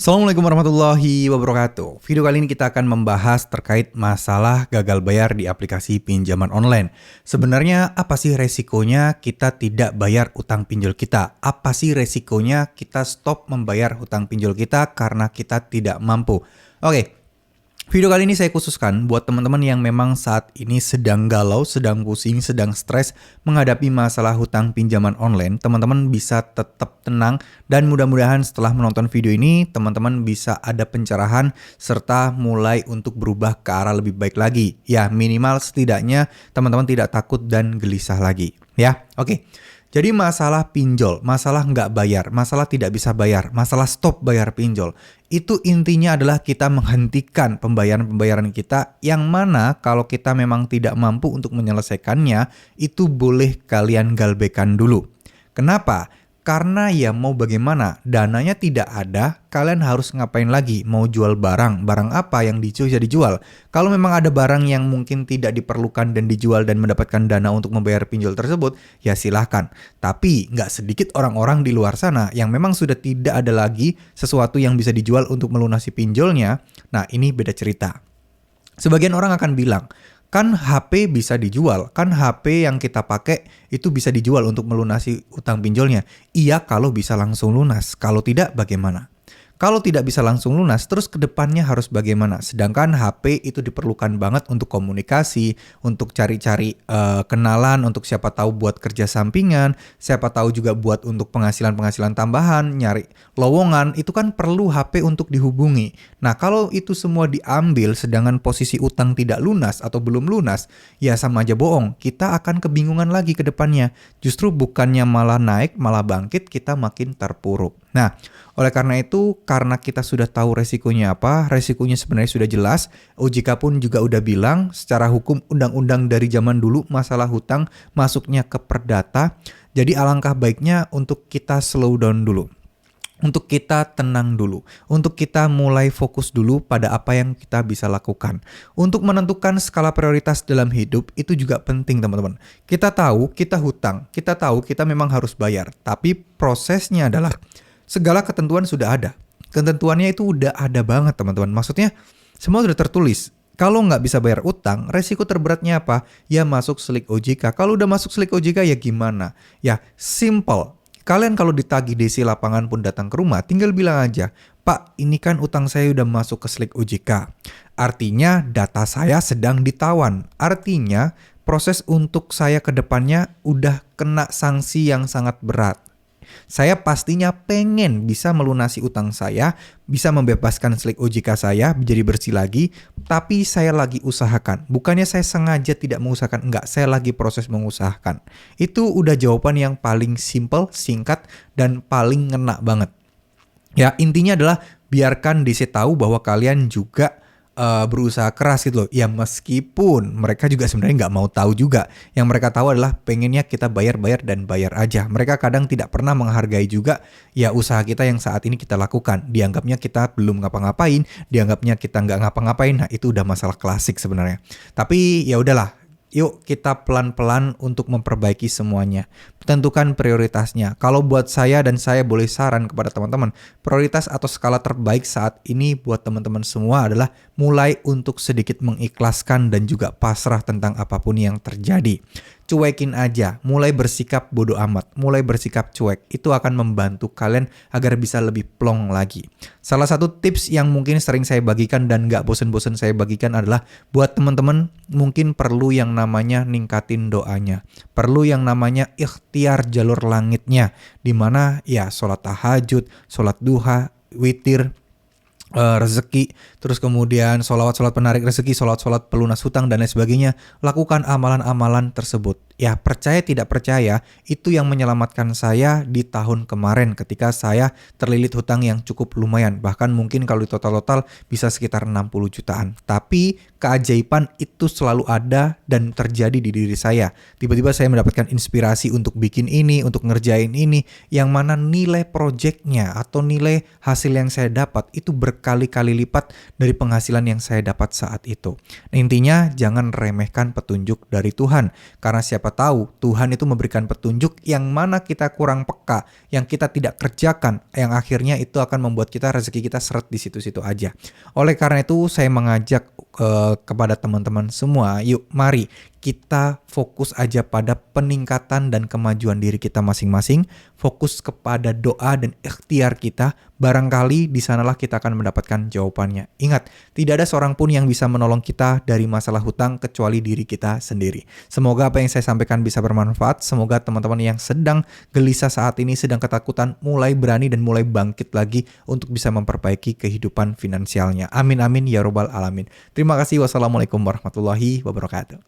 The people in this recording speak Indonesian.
Assalamualaikum warahmatullahi wabarakatuh. Video kali ini kita akan membahas terkait masalah gagal bayar di aplikasi pinjaman online. Sebenarnya apa sih resikonya kita tidak bayar utang pinjol kita? Apa sih resikonya kita stop membayar utang pinjol kita karena kita tidak mampu? Oke. Video kali ini saya khususkan buat teman-teman yang memang saat ini sedang galau, sedang pusing, sedang stres menghadapi masalah hutang pinjaman online. Teman-teman bisa tetap tenang dan mudah-mudahan setelah menonton video ini teman-teman bisa ada pencerahan serta mulai untuk berubah ke arah lebih baik lagi. Ya, minimal setidaknya teman-teman tidak takut dan gelisah lagi. Ya, oke. Jadi masalah pinjol, masalah nggak bayar, masalah tidak bisa bayar, masalah stop bayar pinjol. Itu intinya adalah kita menghentikan pembayaran-pembayaran kita yang mana kalau kita memang tidak mampu untuk menyelesaikannya, itu boleh kalian galbekan dulu. Kenapa? Karena ya mau bagaimana, dananya tidak ada, kalian harus ngapain lagi? Mau jual barang apa yang bisa dijual? Kalau memang ada barang yang mungkin tidak diperlukan dan dijual dan mendapatkan dana untuk membayar pinjol tersebut, ya silahkan. Tapi nggak sedikit orang-orang di luar sana yang memang sudah tidak ada lagi sesuatu yang bisa dijual untuk melunasi pinjolnya. Nah, ini beda cerita. Sebagian orang akan bilang, kan HP bisa dijual, kan HP yang kita pakai itu bisa dijual untuk melunasi utang pinjolnya. Iya kalau bisa langsung lunas, kalau tidak bagaimana? Kalau tidak bisa langsung lunas, terus ke depannya harus bagaimana? Sedangkan HP itu diperlukan banget untuk komunikasi, untuk cari-cari kenalan, untuk siapa tahu buat kerja sampingan, siapa tahu juga buat untuk penghasilan-penghasilan tambahan, nyari lowongan, itu kan perlu HP untuk dihubungi. Nah, kalau itu semua diambil sedangkan posisi utang tidak lunas atau belum lunas, ya sama aja bohong. Kita akan kebingungan lagi ke depannya. Justru bukannya malah naik, malah bangkit, kita makin terpuruk. Nah, oleh karena itu, karena kita sudah tahu resikonya apa, resikonya sebenarnya sudah jelas, OJK pun juga udah bilang secara hukum undang-undang dari zaman dulu masalah hutang masuknya ke perdata, jadi alangkah baiknya untuk kita slow down dulu. Untuk kita tenang dulu, untuk kita mulai fokus dulu pada apa yang kita bisa lakukan. Untuk menentukan skala prioritas dalam hidup itu juga penting teman-teman. Kita tahu kita hutang, kita tahu kita memang harus bayar, tapi prosesnya adalah segala ketentuan sudah ada. Ketentuannya itu udah ada banget teman-teman. Maksudnya semua sudah tertulis. Kalau nggak bisa bayar utang, resiko terberatnya apa? Ya masuk slik OJK. Kalau udah masuk slik OJK ya gimana? Ya simple. Kalian kalau ditagih DC lapangan pun datang ke rumah, tinggal bilang aja, Pak, ini kan utang saya udah masuk ke slik OJK. Artinya data saya sedang ditawan. Artinya proses untuk saya ke depannya udah kena sanksi yang sangat berat. Saya pastinya pengen bisa melunasi utang saya, bisa membebaskan slik OJK saya, jadi bersih lagi, tapi saya lagi usahakan. Bukannya saya sengaja tidak mengusahakan, enggak, saya lagi proses mengusahakan. Itu udah jawaban yang paling simple, singkat, dan paling ngena banget. Ya, intinya adalah biarkan DC tahu bahwa kalian juga berusaha keras gitu loh. Ya meskipun mereka juga sebenarnya nggak mau tahu juga. Yang mereka tahu adalah pengennya kita bayar-bayar dan bayar aja. Mereka kadang tidak pernah menghargai juga ya usaha kita yang saat ini kita lakukan. Dianggapnya kita belum ngapa-ngapain, dianggapnya kita nggak ngapa-ngapain. Nah itu udah masalah klasik sebenarnya. Tapi ya udahlah. Yuk kita pelan-pelan untuk memperbaiki semuanya. Tentukan prioritasnya. Kalau buat saya dan saya boleh saran kepada teman-teman, prioritas atau skala terbaik saat ini buat teman-teman semua adalah mulai untuk sedikit mengikhlaskan dan juga pasrah tentang apapun yang terjadi. Cuekin aja, mulai bersikap bodo amat, mulai bersikap cuek. Itu akan membantu kalian agar bisa lebih plong lagi. Salah satu tips yang mungkin sering saya bagikan dan gak bosen-bosen saya bagikan adalah buat teman-teman mungkin perlu yang namanya ningkatin doanya. Perlu yang namanya ikhtiar jalur langitnya. Dimana ya sholat tahajud, sholat duha, witir, rezeki, terus kemudian sholawat-sholawat penarik rezeki, sholawat-sholawat pelunas hutang dan lain sebagainya. Lakukan amalan-amalan tersebut. Ya percaya tidak percaya, itu yang menyelamatkan saya di tahun kemarin ketika saya terlilit hutang yang cukup lumayan. Bahkan mungkin kalau di total-total bisa sekitar 60 jutaan. Tapi keajaiban itu selalu ada dan terjadi di diri saya. Tiba-tiba saya mendapatkan inspirasi untuk bikin ini, untuk ngerjain ini, yang mana nilai projectnya atau nilai hasil yang saya dapat itu berkali-kali lipat dari penghasilan yang saya dapat saat itu. Nah, intinya jangan remehkan petunjuk dari Tuhan, karena siapa siapa tahu Tuhan itu memberikan petunjuk yang mana kita kurang peka, yang kita tidak kerjakan, yang akhirnya itu akan membuat rezeki kita seret di situ-situ aja. Oleh karena itu saya mengajak kepada teman-teman semua, yuk mari kita fokus aja pada peningkatan dan kemajuan diri kita masing-masing, fokus kepada doa dan ikhtiar kita, barangkali di sanalah kita akan mendapatkan jawabannya. Ingat, tidak ada seorang pun yang bisa menolong kita dari masalah hutang kecuali diri kita sendiri. Semoga apa yang saya sampaikan bisa bermanfaat, semoga teman-teman yang sedang gelisah saat ini, sedang ketakutan, mulai berani dan mulai bangkit lagi untuk bisa memperbaiki kehidupan finansialnya. Amin amin ya robbal alamin. Terima kasih. Wassalamualaikum warahmatullahi wabarakatuh.